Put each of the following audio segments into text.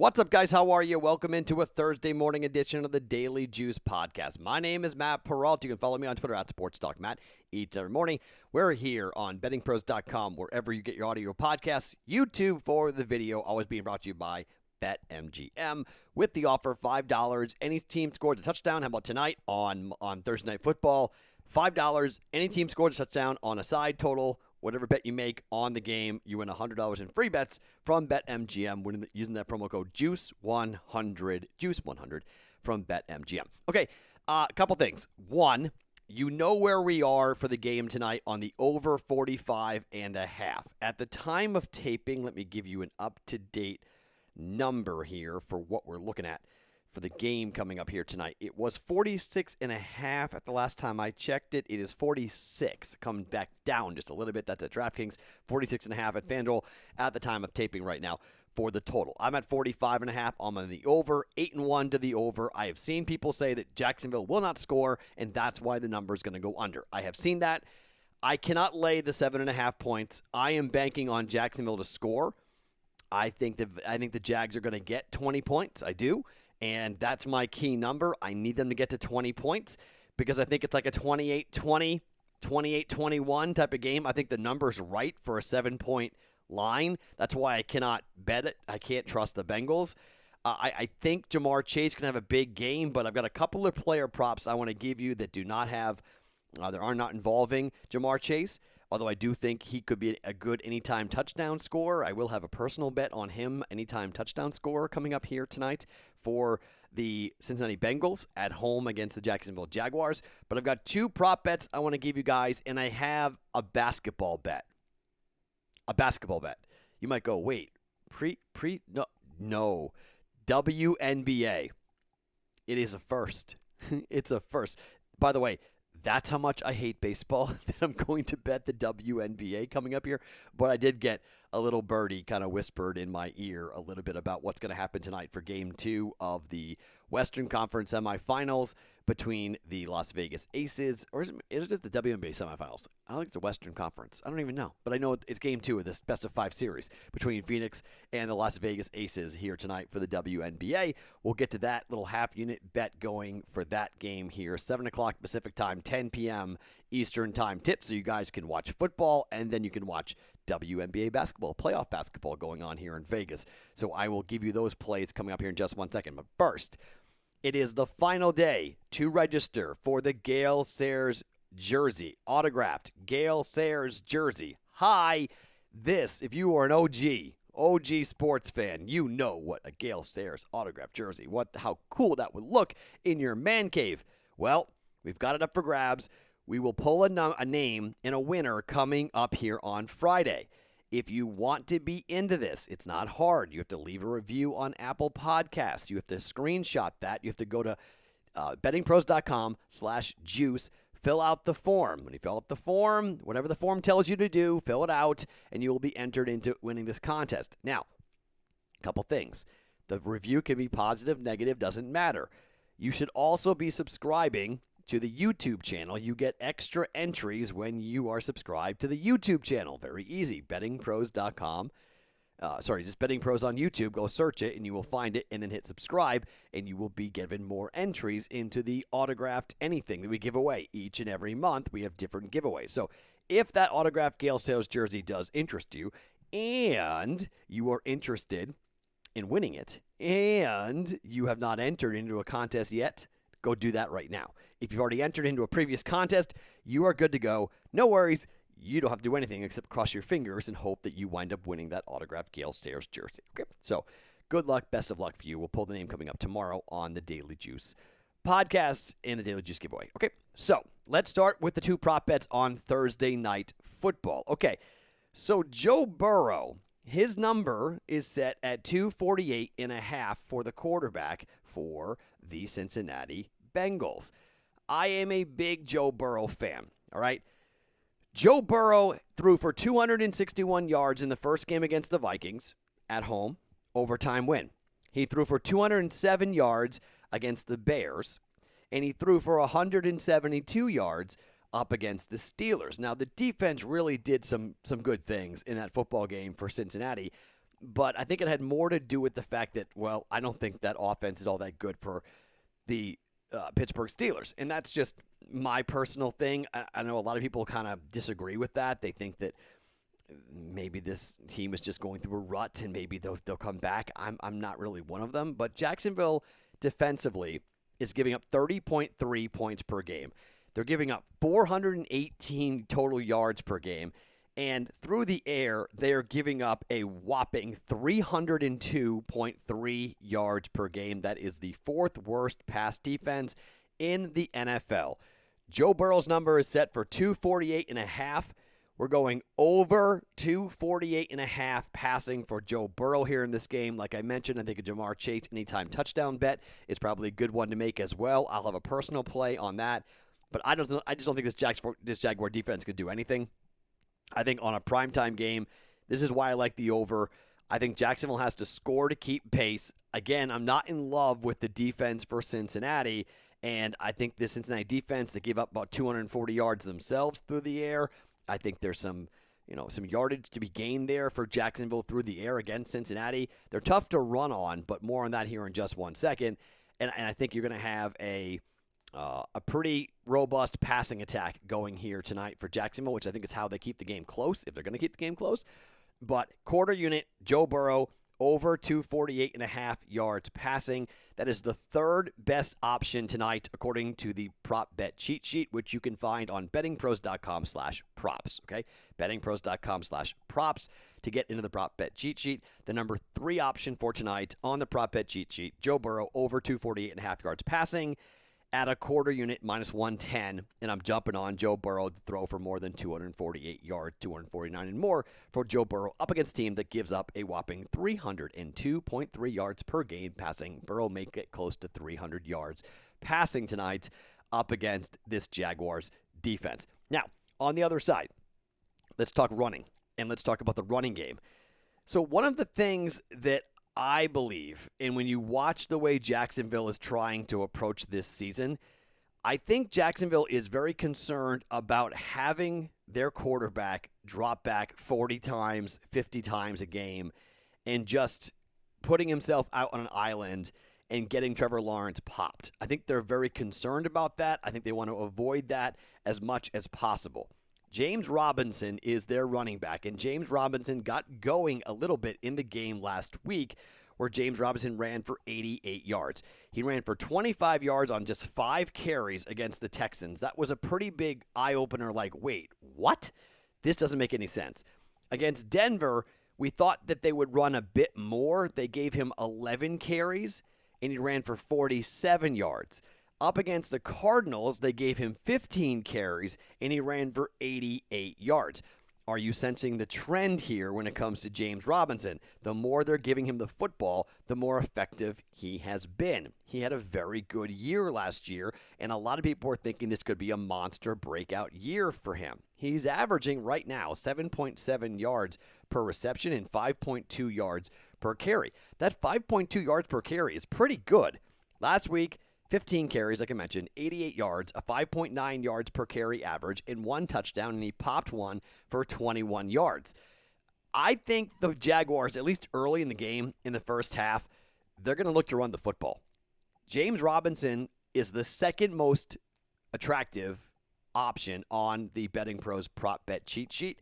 What's up, guys? How are you? Welcome into a Thursday morning edition of the Daily Juice Podcast. My name is Matt Perrault. You can follow me on Twitter at SportsTalkMatt each and every morning. We're here on BettingPros.com, wherever you get your audio podcasts. YouTube for the video, always being brought to you by BetMGM with the offer $5. Any team scores a touchdown. How about tonight on Thursday Night Football? $5. Any team scores a touchdown on a side total. Whatever bet you make on the game, you win $100 in free bets from BetMGM using that promo code JUICE100, JUICE100 from BetMGM. Okay, a couple things. One, you know where we are for the game tonight on the over 45.5. At the time of taping, let me give you an up-to-date number here for what we're looking at for the game coming up here tonight. It was 46.5 at the last time I checked it. It is 46, coming back down just a little bit. That's at DraftKings, 46.5 at FanDuel at the time of taping right now for the total. I'm at 45.5. I'm on the over, 8-1 to the over. I have seen people say that Jacksonville will not score, and that's why the number is going to go under. I have seen that. I cannot lay the 7.5 points. I am banking on Jacksonville to score. I think the Jags are going to get 20 points. I do. And that's my key number. I need them to get to 20 points because I think it's like a 28-20, 28-21 type of game. I think the number's right for a 7-point line. That's why I cannot bet it. I can't trust the Bengals. I think Jamar Chase can have a big game, but I've got a couple of player props I want to give you that do not have, that are not involving Jamar Chase. Although I do think he could be a good anytime touchdown scorer. I will have a personal bet on him, anytime touchdown scorer, coming up here tonight for the Cincinnati Bengals at home against the Jacksonville Jaguars. But I've got two prop bets I want to give you guys, and I have a basketball bet. A basketball bet. You might go, wait, no. WNBA. It is a first. It's a first. By the way, that's how much I hate baseball that I'm going to bet the WNBA coming up here. But I did get a little birdie kind of whispered in my ear a little bit about what's going to happen tonight for Game 2 of the Western Conference semifinals between the Las Vegas Aces, or is it just the WNBA semifinals? I don't think it's the Western Conference. I don't even know. But I know it's Game 2 of this best of 5 series between Phoenix and the Las Vegas Aces here tonight for the WNBA. We'll get to that little half-unit bet going for that game here. 7 o'clock Pacific time, 10 p.m. Eastern time tip, so you guys can watch football, and then you can watch WNBA basketball, playoff basketball going on here in Vegas. So I will give you those plays coming up here in just 1 second. But first, it is the final day to register for the Gale Sayers jersey, autographed Gale Sayers jersey. Hi, if you are an OG sports fan, you know what a Gale Sayers autographed jersey, how cool that would look in your man cave. Well, we've got it up for grabs. We will pull a name and a winner coming up here on Friday. If you want to be into this, it's not hard. You have to leave a review on Apple Podcasts. You have to screenshot that. You have to go to bettingpros.com/juice, fill out the form. When you fill out the form, whatever the form tells you to do, fill it out, and you will be entered into winning this contest. Now, a couple things. The review can be positive, negative, doesn't matter. You should also be subscribing to the YouTube channel. You get extra entries when you are subscribed to the YouTube channel. Very easy. BettingPros.com. Just BettingPros on YouTube. Go search it, and you will find it, and then hit subscribe, and you will be given more entries into the autographed anything that we give away. Each and every month, we have different giveaways. So if that autographed Gale Sayers jersey does interest you, and you are interested in winning it, and you have not entered into a contest yet, go do that right now. If you've already entered into a previous contest, you are good to go. No worries. You don't have to do anything except cross your fingers and hope that you wind up winning that autographed Gale Sayers jersey. Okay, so good luck. Best of luck for you. We'll pull the name coming up tomorrow on the Daily Juice podcast and the Daily Juice giveaway. Okay, so let's start with the two prop bets on Thursday Night Football. Okay, so Joe Burrow, his number is set at 248.5 for the quarterback for the Cincinnati Bengals. I am a big Joe Burrow fan, all right? Joe Burrow threw for 261 yards in the first game against the Vikings at home, overtime win. He threw for 207 yards against the Bears, and he threw for 172 yards up against the Steelers. Now, the defense really did some good things in that football game for Cincinnati, but I think it had more to do with the fact that, well, I don't think that offense is all that good for the Pittsburgh Steelers. And that's just my personal thing. I know a lot of people kind of disagree with that. They think that maybe this team is just going through a rut and maybe they'll come back. I'm not really one of them. But Jacksonville defensively is giving up 30.3 points per game. They're giving up 418 total yards per game. And through the air, they're giving up a whopping 302.3 yards per game. That is the fourth worst pass defense in the NFL. Joe Burrow's number is set for 248.5. We're going over 248.5 passing for Joe Burrow here in this game. Like I mentioned, I think a Jamar Chase anytime touchdown bet is probably a good one to make as well. I'll have a personal play on that. But I just don't think this Jaguar defense could do anything. I think on a primetime game, this is why I like the over. I think Jacksonville has to score to keep pace. Again, I'm not in love with the defense for Cincinnati, and I think the Cincinnati defense, they gave up about 240 yards themselves through the air. I think there's some yardage to be gained there for Jacksonville through the air against Cincinnati. They're tough to run on, but more on that here in just 1 second. And I think you're going to have a pretty robust passing attack going here tonight for Jacksonville, which I think is how they keep the game close, if they're going to keep the game close. But quarter unit, Joe Burrow, over 248.5 yards passing. That is the third best option tonight, according to the prop bet cheat sheet, which you can find on bettingpros.com/props. Okay, bettingpros.com/props to get into the prop bet cheat sheet. The number 3 option for tonight on the prop bet cheat sheet, Joe Burrow, over 248.5 yards passing. At a quarter unit, minus 110, and I'm jumping on Joe Burrow to throw for more than 248 yards, 249 and more for Joe Burrow up against a team that gives up a whopping 302.3 yards per game passing. Burrow may get close to 300 yards passing tonight up against this Jaguars defense. Now, on the other side, let's talk running, and let's talk about the running game. So one of the things that I believe, and when you watch the way Jacksonville is trying to approach this season, I think Jacksonville is very concerned about having their quarterback drop back 40 times, 50 times a game, and just putting himself out on an island and getting Trevor Lawrence popped. I think they're very concerned about that. I think they want to avoid that as much as possible. James Robinson is their running back, and James Robinson got going a little bit in the game last week where James Robinson ran for 88 yards. He ran for 25 yards on just 5 carries against the Texans. That was a pretty big eye-opener, like, wait, what? This doesn't make any sense. Against Denver, we thought that they would run a bit more. They gave him 11 carries, and he ran for 47 yards. Up against the Cardinals, they gave him 15 carries, and he ran for 88 yards. Are you sensing the trend here when it comes to James Robinson? The more they're giving him the football, the more effective he has been. He had a very good year last year, and a lot of people were thinking this could be a monster breakout year for him. He's averaging right now 7.7 yards per reception and 5.2 yards per carry. That 5.2 yards per carry is pretty good. Last week, 15 carries, like I mentioned, 88 yards, a 5.9 yards per carry average, and 1 touchdown, and he popped one for 21 yards. I think the Jaguars, at least early in the game, in the first half, they're going to look to run the football. James Robinson is the second most attractive option on the Betting Pros prop bet cheat sheet,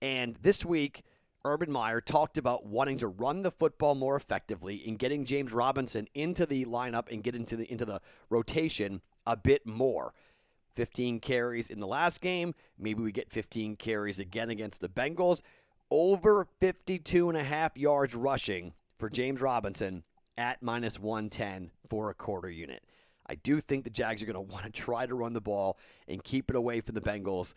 and this week, Urban Meyer talked about wanting to run the football more effectively and getting James Robinson into the lineup and get into the rotation a bit more. 15 carries in the last game. Maybe we get 15 carries again against the Bengals. Over 52.5 yards rushing for James Robinson at minus 110 for a quarter unit. I do think the Jags are going to want to try to run the ball and keep it away from the Bengals.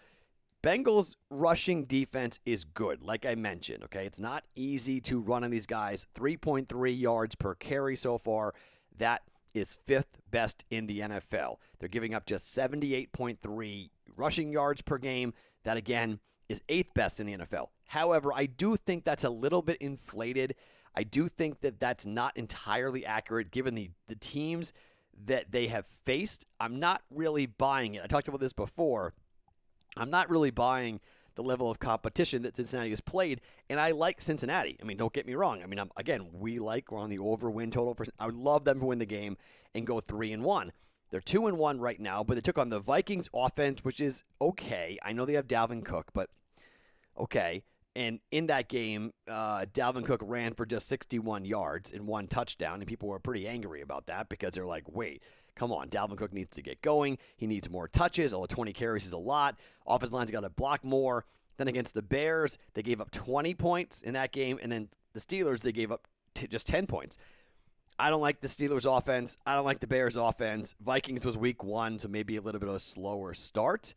Bengals' rushing defense is good, like I mentioned, okay? It's not easy to run on these guys. 3.3 yards per carry so far. That is 5th best in the NFL. They're giving up just 78.3 rushing yards per game. That, again, is 8th best in the NFL. However, I do think that's a little bit inflated. I do think that that's not entirely accurate given the teams that they have faced. I'm not really buying it. I talked about this before. I'm not really buying the level of competition that Cincinnati has played, and I like Cincinnati. I mean, don't get me wrong. I mean, we're on the over win total. I would love them to win the game and go 3-1. They're 2-1 right now, but they took on the Vikings offense, which is okay. I know they have Dalvin Cook, but okay. And in that game, Dalvin Cook ran for just 61 yards and 1 touchdown, and people were pretty angry about that because they're like, wait, come on, Dalvin Cook needs to get going. He needs more touches. Although 20 carries is a lot. Offensive line's got to block more. Then against the Bears, they gave up 20 points in that game, and then the Steelers, they gave up just 10 points. I don't like the Steelers' offense. I don't like the Bears' offense. Vikings was week 1, so maybe a little bit of a slower start.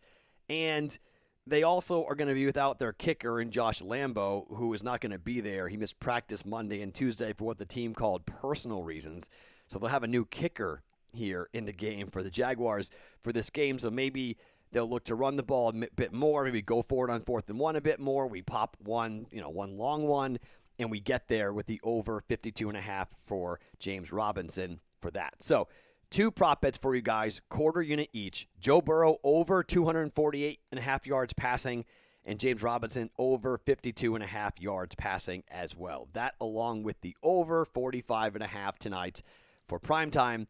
And they also are going to be without their kicker in Josh Lambo, who is not going to be there. He missed practice Monday and Tuesday for what the team called personal reasons. So they'll have a new kicker here in the game for the Jaguars for this game. So maybe they'll look to run the ball a bit more, maybe go for it on 4th and 1 a bit more. We pop one long one, and we get there with the over 52.5 for James Robinson for that. So 2 prop bets for you guys, quarter unit each. Joe Burrow over 248.5 yards passing, and James Robinson over 52.5 yards passing as well. That along with the over 45.5 tonight for primetime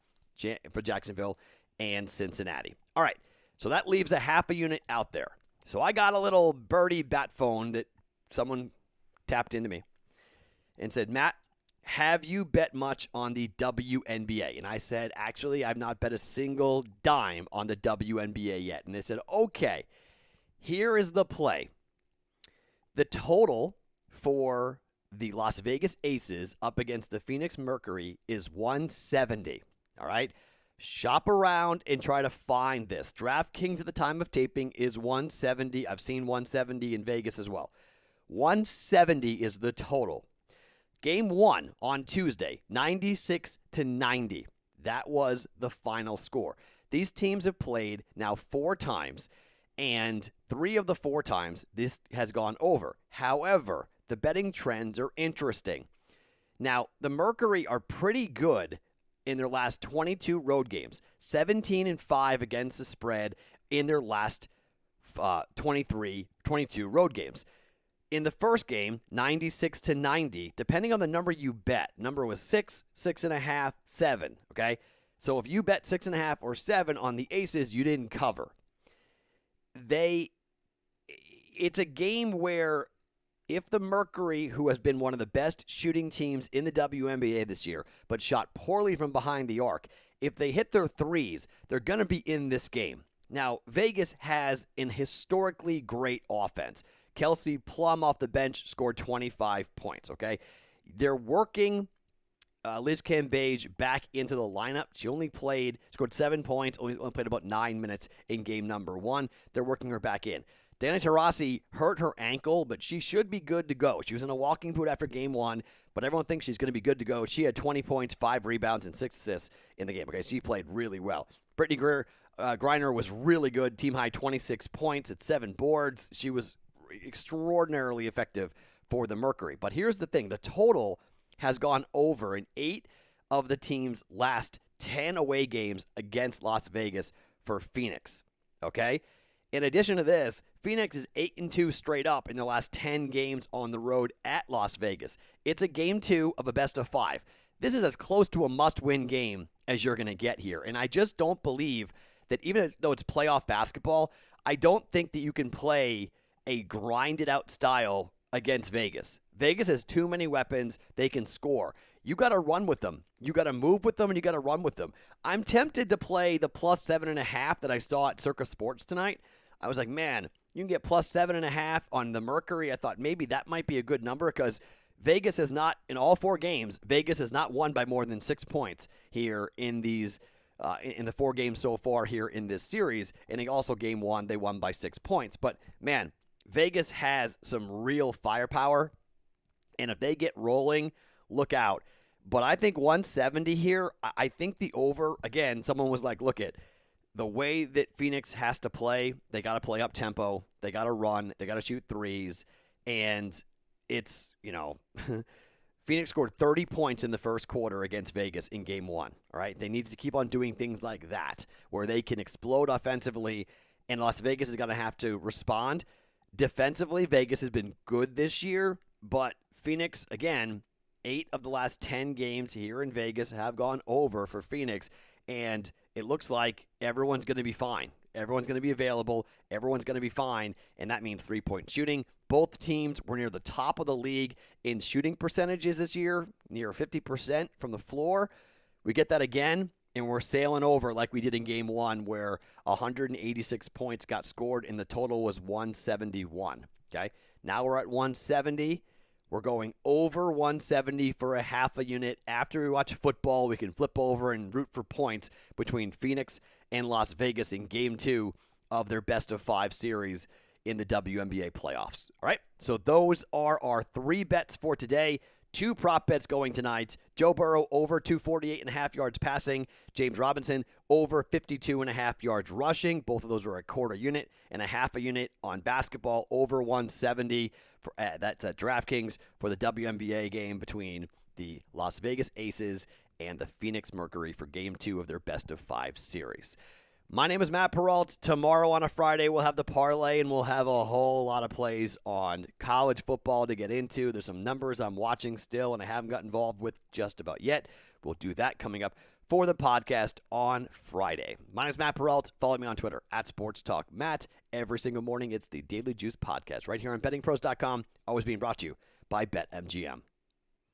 for Jacksonville and Cincinnati. All right, so that leaves a half a unit out there. So I got a little birdie bat phone that someone tapped into me and said, Matt, have you bet much on the WNBA? And I said, actually, I've not bet a single dime on the WNBA yet. And they said, okay, here is the play. The total for the Las Vegas Aces up against the Phoenix Mercury is 170. All right? Shop around and try to find this. DraftKings at the time of taping is 170. I've seen 170 in Vegas as well. 170 is the total. Game 1 on Tuesday, 96-90. That was the final score. These teams have played now 4 times, and 3 of the 4 times this has gone over. However, the betting trends are interesting. Now, the Mercury are pretty good in their last 22 road games, 17-5 against the spread in their last 22 road games. In the first game, 96-90, depending on the number you bet. Number was 6, 6.5, 7, okay? So if you bet 6.5 or 7 on the Aces, you didn't cover. It's a game where if the Mercury, who has been one of the best shooting teams in the WNBA this year, but shot poorly from behind the arc, if they hit their threes, they're going to be in this game. Now, Vegas has an historically great offense. Kelsey Plum off the bench scored 25 points, okay? They're working Liz Cambage back into the lineup. She scored 7 points, only played about 9 minutes in game number 1. They're working her back in. Dana Taurasi hurt her ankle, but she should be good to go. She was in a walking boot after game 1, but everyone thinks she's going to be good to go. She had 20 points, 5 rebounds, and 6 assists in the game. Okay, she played really well. Brittany Griner was really good. Team high 26 points at 7 boards. She was extraordinarily effective for the Mercury. But here's the thing. The total has gone over in 8 of the team's last 10 away games against Las Vegas for Phoenix. Okay? In addition to this, Phoenix is 8-2 straight up in the last 10 games on the road at Las Vegas. It's a game 2 of a best of 5. This is as close to a must-win game as you're going to get here. And I just don't believe that even though it's playoff basketball, I don't think that you can play a grinded-out style against Vegas. Vegas has too many weapons. They can score. You got to run with them. You got to move with them, and you got to run with them. I'm tempted to play the plus 7.5 that I saw at Circa Sports tonight. I was like, man, you can get plus 7.5 on the Mercury. I thought maybe that might be a good number because Vegas has not, in all 4 games, Vegas has not won by more than 6 points here in these in the 4 games so far here in this series. And also game 1, they won by 6 points. But, man, Vegas has some real firepower. And if they get rolling, look out. But I think 170 here, I think the over, again, someone was like, look at the way that Phoenix has to play, they got to play up tempo, they got to run, they got to shoot threes, and it's, Phoenix scored 30 points in the first quarter against Vegas in game 1, all right? They need to keep on doing things like that, where they can explode offensively, and Las Vegas is going to have to respond. Defensively, Vegas has been good this year, but Phoenix, again, 8 of the last 10 games here in Vegas have gone over for Phoenix, and it looks like everyone's going to be fine. Everyone's going to be available. Everyone's going to be fine, and that means three-point shooting. Both teams were near the top of the league in shooting percentages this year, near 50% from the floor. We get that again, and we're sailing over like we did in Game 1, where 186 points got scored, and the total was 171. Okay, now we're at 170. We're going over 170 for a half a unit. After we watch football, we can flip over and root for points between Phoenix and Las Vegas in Game 2 of their best-of-5 series in the WNBA playoffs. All right, so those are our 3 bets for today. 2 prop bets going tonight. Joe Burrow over 248.5 yards passing. James Robinson over 52.5 yards rushing. Both of those are a quarter unit and a half a unit on basketball over 170. That's at DraftKings for the WNBA game between the Las Vegas Aces and the Phoenix Mercury for Game 2 of their best-of-5 series. My name is Matt Perrault. Tomorrow on a Friday, we'll have the parlay, and we'll have a whole lot of plays on college football to get into. There's some numbers I'm watching still, and I haven't got involved with just about yet. We'll do that coming up for the podcast on Friday. My name is Matt Perrault. Follow me on Twitter at SportsTalkMatt. Every single morning, it's the Daily Juice Podcast right here on BettingPros.com, always being brought to you by BetMGM.